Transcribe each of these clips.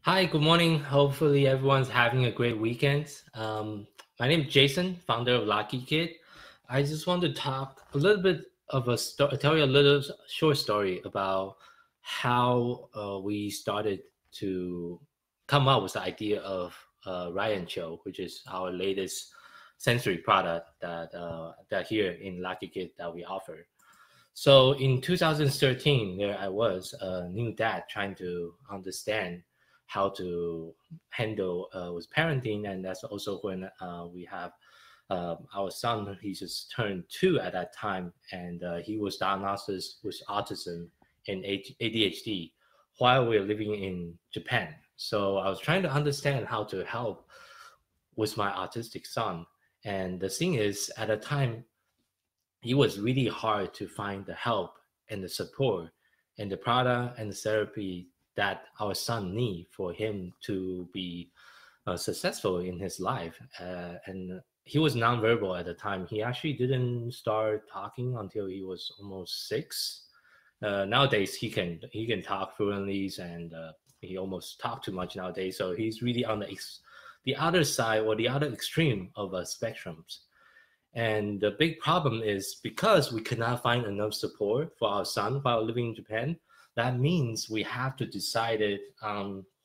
Hi, good morning. Hopefully everyone's having a great weekend. My name is Jason, founder of Lucky Kid. I just want to talk a little bit of tell you a little short story about how we started to come up with the idea of Ryan Show, which is our latest sensory product that here in Lucky Kid that we offer. So in 2013, there I was a new dad trying to understand how to handle with parenting, and that's also when we have our son. He just turned 2 at that time, and he was diagnosed with autism and ADHD while we were living in Japan. So I was trying to understand how to help with my autistic son. And the thing is, at the time, it was really hard to find the help and the support and the product and the therapy that our son need for him to be successful in his life. And he was nonverbal at the time. He actually didn't start talking until he was almost 6. Nowadays, he can talk fluently, and he almost talk too much nowadays. So he's really on the other side or the other extreme of a spectrum. And the big problem is because we could not find enough support for our son while living in Japan. That means we have to decide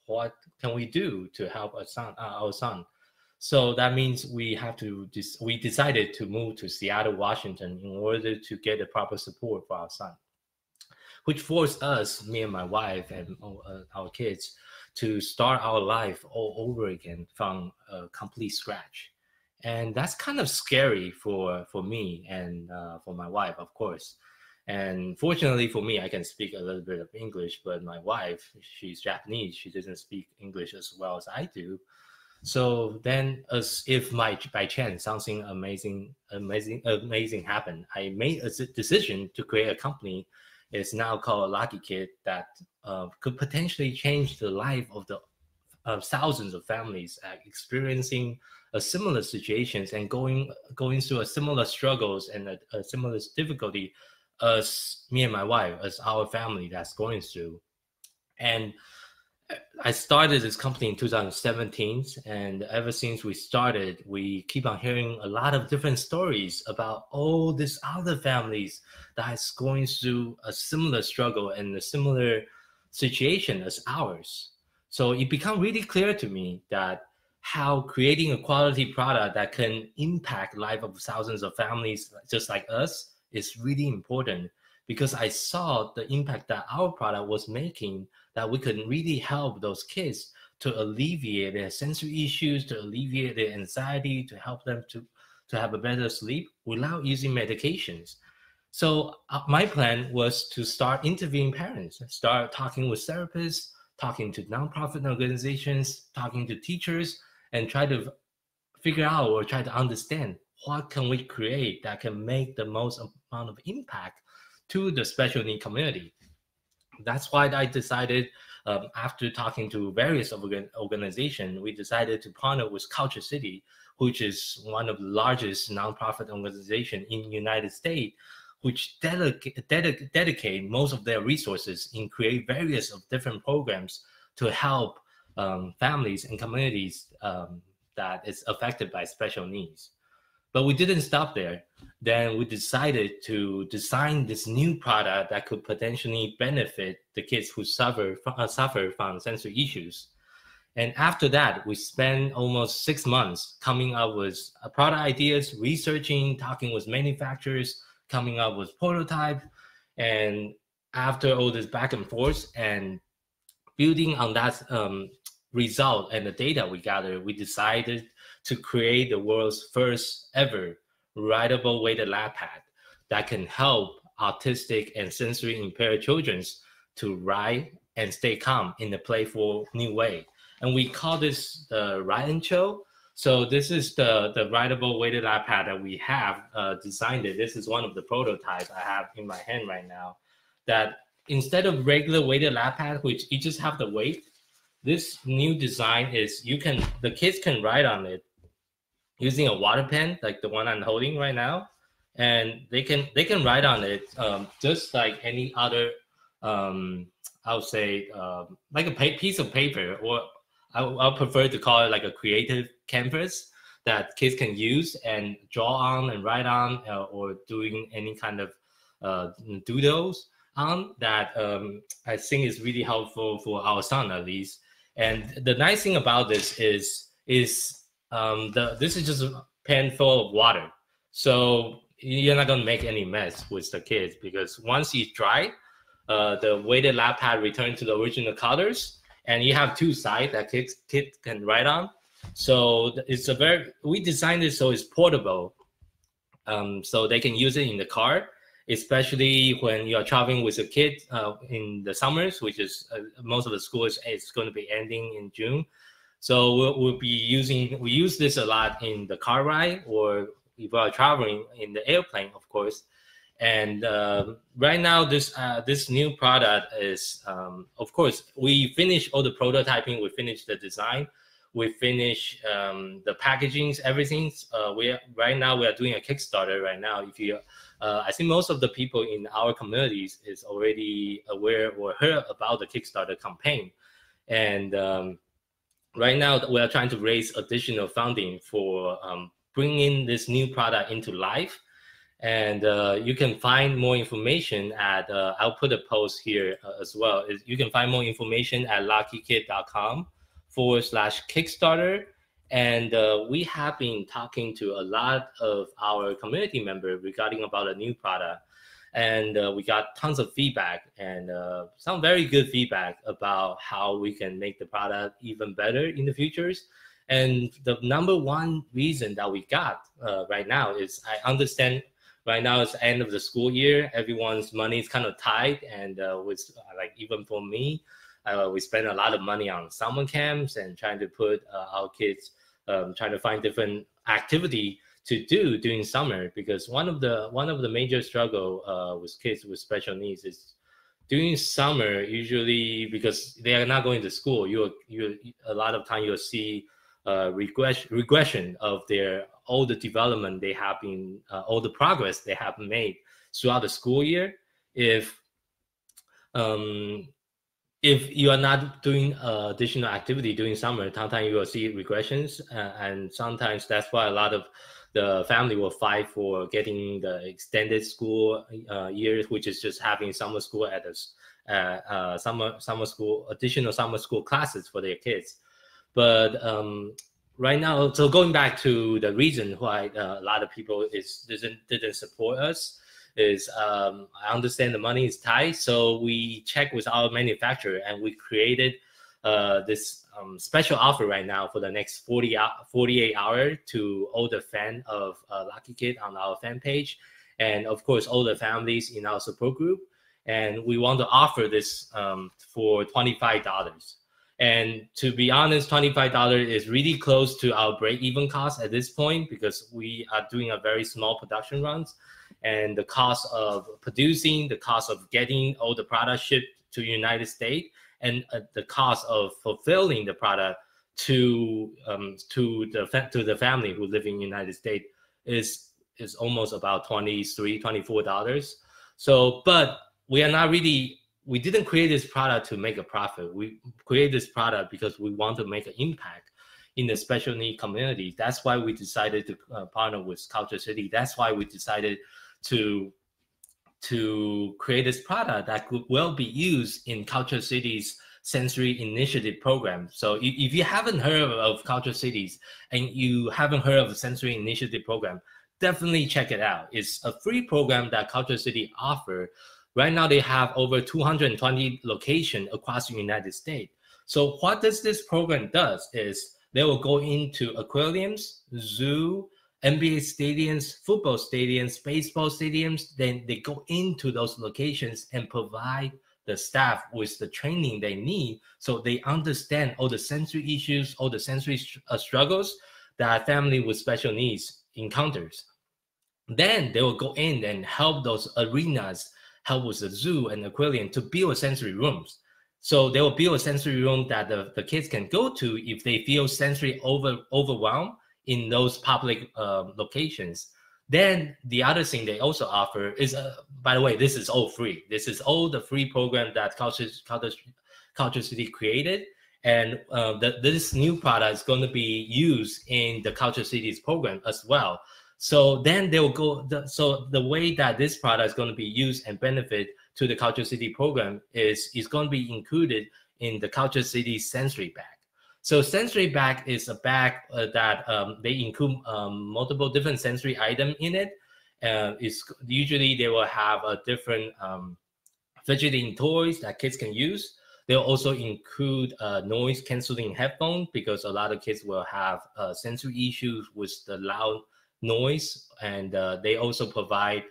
what can we do to help our son. So that means we decided to move to Seattle, Washington, in order to get the proper support for our son, which forced us, me and my wife and our kids, to start our life all over again from a complete scratch. And that's kind of scary for me and for my wife, of course. And fortunately for me, I can speak a little bit of English, but my wife, she's Japanese. She doesn't speak English as well as I do. So then, as if by chance something amazing happened, I made a decision to create a company. It's now called Lucky Kid that could potentially change the life of the thousands of families experiencing a similar situations and going through a similar struggles and a similar difficulty as me and my wife, as our family that's going through. And I started this company in 2017, and ever since we started, we keep on hearing a lot of different stories about all these other families that's going through a similar struggle and a similar situation as ours. So it became really clear to me that how creating a quality product that can impact life of thousands of families just like us is really important, because I saw the impact that our product was making, that we could really help those kids to alleviate their sensory issues, to alleviate their anxiety, to help them to have a better sleep without using medications. So my plan was to start interviewing parents, start talking with therapists, talking to nonprofit organizations, talking to teachers, and try to figure out or try to understand what can we create that can make the most amount of impact to the special need community. That's why I decided, after talking to various organizations, we decided to partner with Culture City, which is one of the largest nonprofit organizations in the United States, which dedicate most of their resources in create various of different programs to help families and communities that is affected by special needs. But we didn't stop there. Then we decided to design this new product that could potentially benefit the kids who suffer from sensory issues. And after that, we spent almost 6 months coming up with product ideas, researching, talking with manufacturers, coming up with prototype. And after all this back and forth and building on that result and the data we gathered, we decided to create the world's first ever writable weighted lap pad that can help autistic and sensory impaired children to write and stay calm in a playful new way. And we call this the Ryan Show. So this is the writable weighted lap pad that we have designed it. This is one of the prototypes I have in my hand right now, that instead of regular weighted lap pad, which you just have the weight, this new design is the kids can write on it using a water pen like the one I'm holding right now, and they can write on it just like any other I would say like a piece of paper, or I'll prefer to call it like a creative canvas that kids can use and draw on and write on, or doing any kind of doodles on that. I think is really helpful for our son at least. And the nice thing about this is this is just a pan full of water, so you're not gonna make any mess with the kids, because once it's dry, the weighted lap pad return to the original colors, and you have two sides that kids can write on. So it's we designed it so it's portable, so they can use it in the car, especially when you're traveling with a kid in the summers, which is most of the schools is going to be ending in June. So we use this a lot in the car ride, or if we are traveling in the airplane, of course. And right now, this new product is, of course, we finished all the prototyping, we finished the design, we finished the packaging, everything. Right now we are doing a Kickstarter right now. If you, I think most of the people in our communities is already aware or heard about the Kickstarter campaign, and right now we are trying to raise additional funding for bringing this new product into life. And you can find more information at, I'll put a post here as well. You can find more information at luckykid.com/Kickstarter. And we have been talking to a lot of our community members regarding about a new product. And we got tons of feedback, and some very good feedback about how we can make the product even better in the futures. And the number one reason that we got right now is, I understand right now it's the end of the school year. Everyone's money is kind of tight, and with like even for me, we spend a lot of money on summer camps and trying to put our kids, trying to find different activity to do during summer, because one of the major struggle with kids with special needs is during summer, usually because they are not going to school, you a lot of time you'll see regression of all the development they have been, all the progress they have made throughout the school year. If you are not doing additional activity during summer, sometimes you will see regressions, and sometimes that's why a lot of the family will fight for getting the extended school years, which is just having summer school at summer school, additional summer school classes for their kids. But right now, so going back to the reason why a lot of people didn't support us is, I understand the money is tight, so we checked with our manufacturer and we created this special offer right now for the next 48 hours to all the fans of Lucky Kid on our fan page, and of course all the families in our support group. And we want to offer this for $25. And to be honest, $25 is really close to our break-even cost at this point, because we are doing a very small production runs, and the cost of producing, the cost of getting all the products shipped to the United States, and the cost of fulfilling the product to the family who live in the United States is almost about $24. So, but we didn't create this product to make a profit. We created this product because we want to make an impact in the special need community. That's why we decided to partner with Culture City. That's why we decided to create this product that will be used in Culture City's Sensory Initiative program. So if you haven't heard of Culture Cities and you haven't heard of the Sensory Initiative program, definitely check it out. It's a free program that Culture City offers. Right now, they have over 220 locations across the United States. So what this program does is they will go into aquariums, zoo, NBA stadiums, football stadiums, baseball stadiums. Then they go into those locations and provide the staff with the training they need, so they understand all the sensory issues, all the sensory struggles that family with special needs encounters. Then they will go in and help those arenas, help with the zoo and aquarium to build sensory rooms. So they will build a sensory room that the kids can go to if they feel sensory overwhelmed in those public locations. Then the other thing they also offer is, by the way, this is all free. This is all the free program that Culture City created. And this new product is going to be used in the Culture City's program as well. So then they'll go, so the way that this product is going to be used and benefit to the Culture City program is going to be included in the Culture City sensory bag. So sensory bag is a bag that they include multiple different sensory items in it. Usually they will have a different fidgeting toys that kids can use. They'll also include noise canceling headphones, because a lot of kids will have sensory issues with the loud noise. And they also provide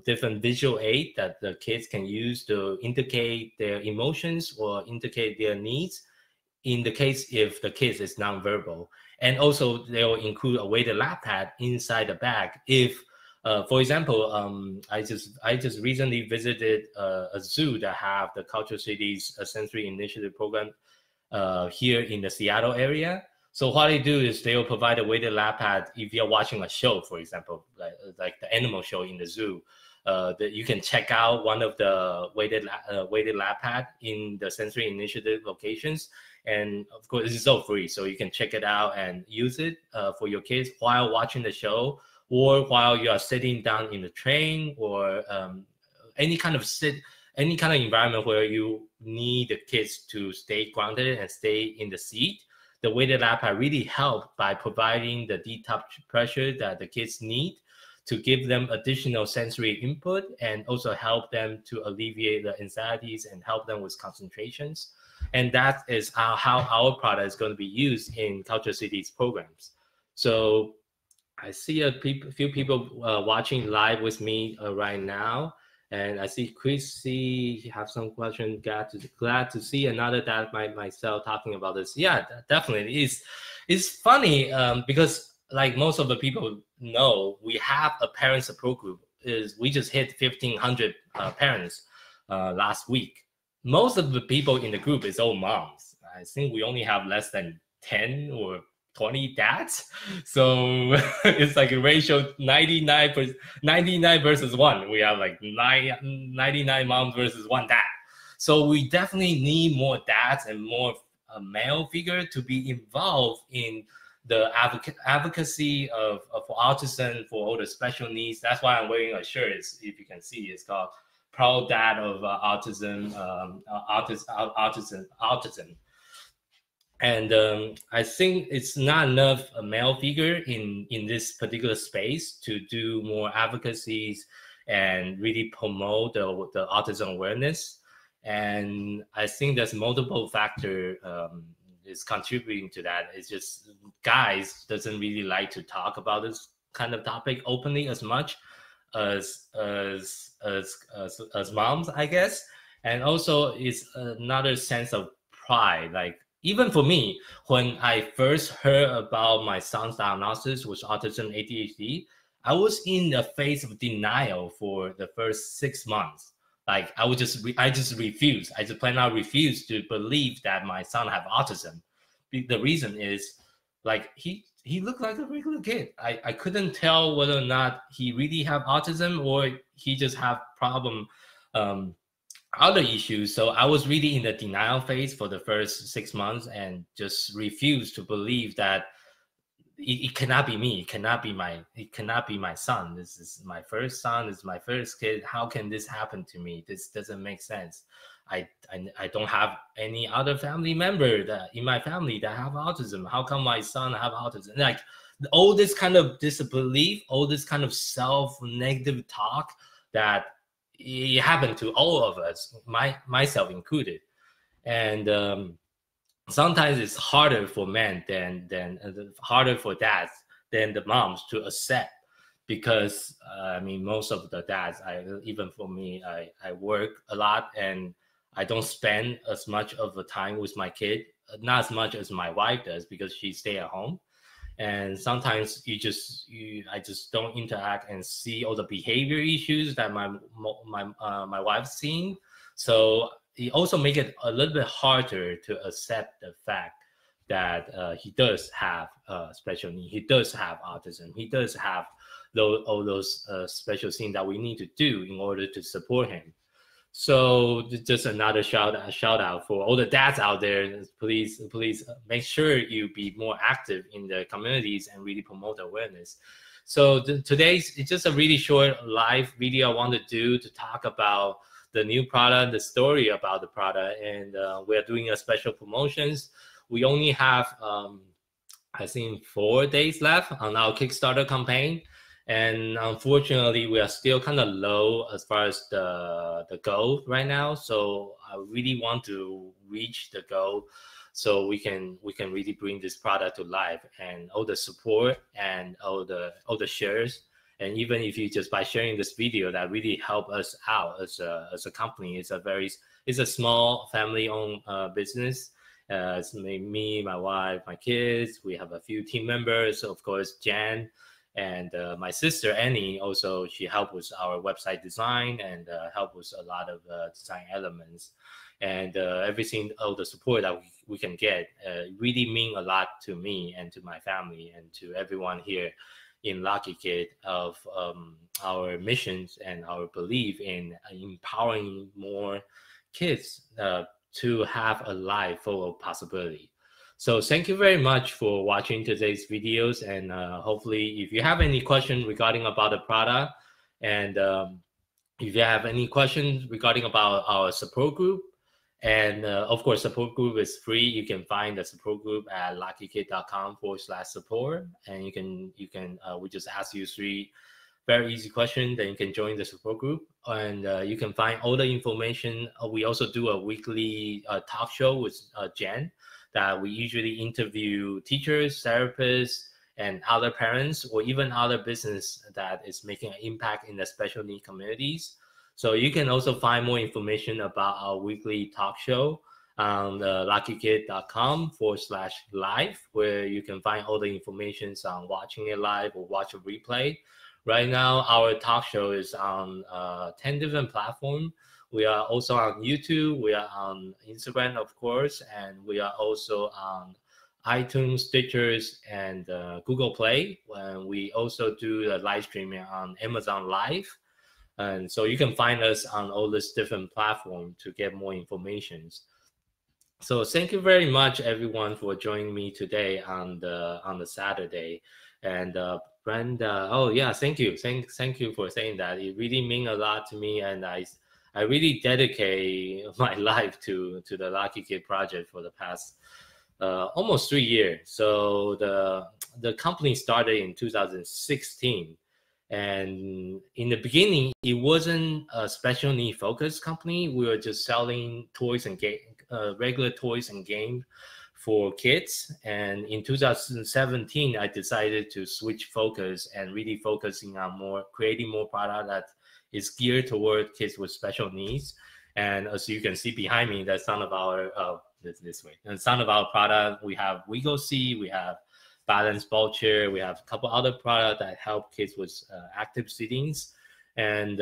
different visual aid that the kids can use to indicate their emotions or indicate their needs, in the case if the kid is nonverbal. And also they'll include a weighted lap pad inside the bag. If, for example, I just recently visited a zoo that have the Culture City's Sensory Initiative program here in the Seattle area. So what they do is they will provide a weighted lap pad if you're watching a show, for example, like the animal show in the zoo. That you can check out one of the weighted lap pad in the Sensory Initiative locations. And of course, this is all free, so you can check it out and use it for your kids while watching the show, or while you are sitting down in the train, or any kind of environment where you need the kids to stay grounded and stay in the seat. The weighted lap pad really help by providing the detouch pressure that the kids need to give them additional sensory input, and also help them to alleviate the anxieties and help them with concentrations. And that is how our product is going to be used in Culture City's programs. So I see a few people watching live with me right now. And I see Chrissy have some question. Glad to see another dad myself talking about this. Yeah, definitely. It's funny because like most of the people know, we have a parent support group. We just hit 1,500 parents last week. Most of the people in the group is all moms. I think we only have less than 10 or 20 dads. So it's like a ratio 99 versus 1. We have like 99 moms versus 1 dad. So we definitely need more dads and more male figure to be involved in the advocacy for autism, for all the special needs. That's why I'm wearing a shirt. If you can see, it's called Proud Dad of Autism. And I think it's not enough a male figure in this particular space to do more advocacies and really promote the autism awareness. And I think there's multiple factor is contributing to that. It's just guys doesn't really like to talk about this kind of topic openly as much as moms, I guess. And also it's another sense of pride. Like even for me, when I first heard about my son's diagnosis with autism ADHD, I was in the phase of denial for the first 6 months. Like I just refused. I just plain out refused to believe that my son have autism. The reason is like he looked like a regular kid. I couldn't tell whether or not he really have autism or he just have problem other issues. So I was really in the denial phase for the first 6 months and just refused to believe that it cannot be me. It cannot be my son. This is my first son. This is my first kid. How can this happen to me? This doesn't make sense. I don't have any other family member that in my family that have autism. How come my son have autism? Like all this kind of disbelief, all this kind of self-negative talk that it happened to all of us, myself included. And sometimes it's harder for men than harder for dads than the moms to accept, because I mean most of the dads, even for me, I work a lot and I don't spend as much of the time with my kid, not as much as my wife does because she stay at home. And sometimes I just don't interact and see all the behavior issues that my wife's seeing. So it also make it a little bit harder to accept the fact that he does have special needs. He does have autism. He does have all those special things that we need to do in order to support him. So just another shout out for all the dads out there. Please make sure you be more active in the communities and really promote awareness. So today's it's just a really short live video I want to do to talk about the new product, the story about the product, and we're doing a special promotions. We only have I think 4 days left on our Kickstarter campaign. And unfortunately, we are still kind of low as far as the goal right now. So I really want to reach the goal so we can really bring this product to life, and all the support and all the shares. And even if you just by sharing this video, that really help us out as a company. It's a small family-owned business. It's me, my wife, my kids. We have a few team members, of course, Jan. And my sister Annie also, she helped with our website design and helped with a lot of design elements, and everything, all the support that we can get really mean a lot to me and to my family and to everyone here in Lucky Kid of our missions and our belief in empowering more kids to have a life full of possibility. So thank you very much for watching today's videos, and hopefully if you have any questions regarding about the product, and if you have any questions regarding about our support group, and of course support group is free. You can find the support group at luckykid.com/support, and you can we just ask you 3 very easy questions, then you can join the support group, and you can find all the information. We also do a weekly talk show with Jen, that we usually interview teachers, therapists, and other parents, or even other business that is making an impact in the special need communities. So you can also find more information about our weekly talk show on luckykid.com/live, where you can find all the information on watching it live or watch a replay. Right now, our talk show is on 10 different platforms. We are also on YouTube, we are on Instagram, of course, and we are also on iTunes, Stitchers, and Google Play. And we also do the live streaming on Amazon Live. And so you can find us on all these different platforms to get more information. So thank you very much, everyone, for joining me today on the Saturday. And Brenda, oh yeah, thank you for saying that. It really means a lot to me, and I really dedicate my life to the Lucky Kid project for the past almost 3 years. So the company started in 2016, and in the beginning, it wasn't a special need focused company. We were just selling toys and regular toys and games for kids. And in 2017, I decided to switch focus and really focusing on creating more product that is geared toward kids with special needs. And as you can see behind me, that's some of our this way. And some of our product, we have Wiggle C, we have Balance Ball Chair, we have a couple other products that help kids with active sittings. And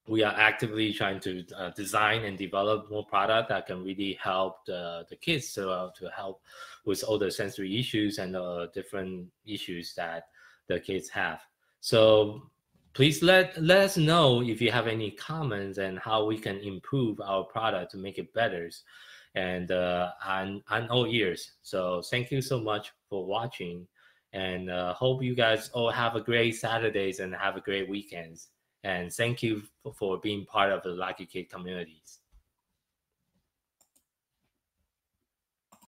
we are actively trying to design and develop more product that can really help the kids to help with all the sensory issues and different issues that the kids have. So please let us know if you have any comments and how we can improve our product to make it better. And I'm all ears. So thank you so much for watching, and hope you guys all have a great Saturdays and have a great weekends. And thank you for being part of the Lucky Kid communities.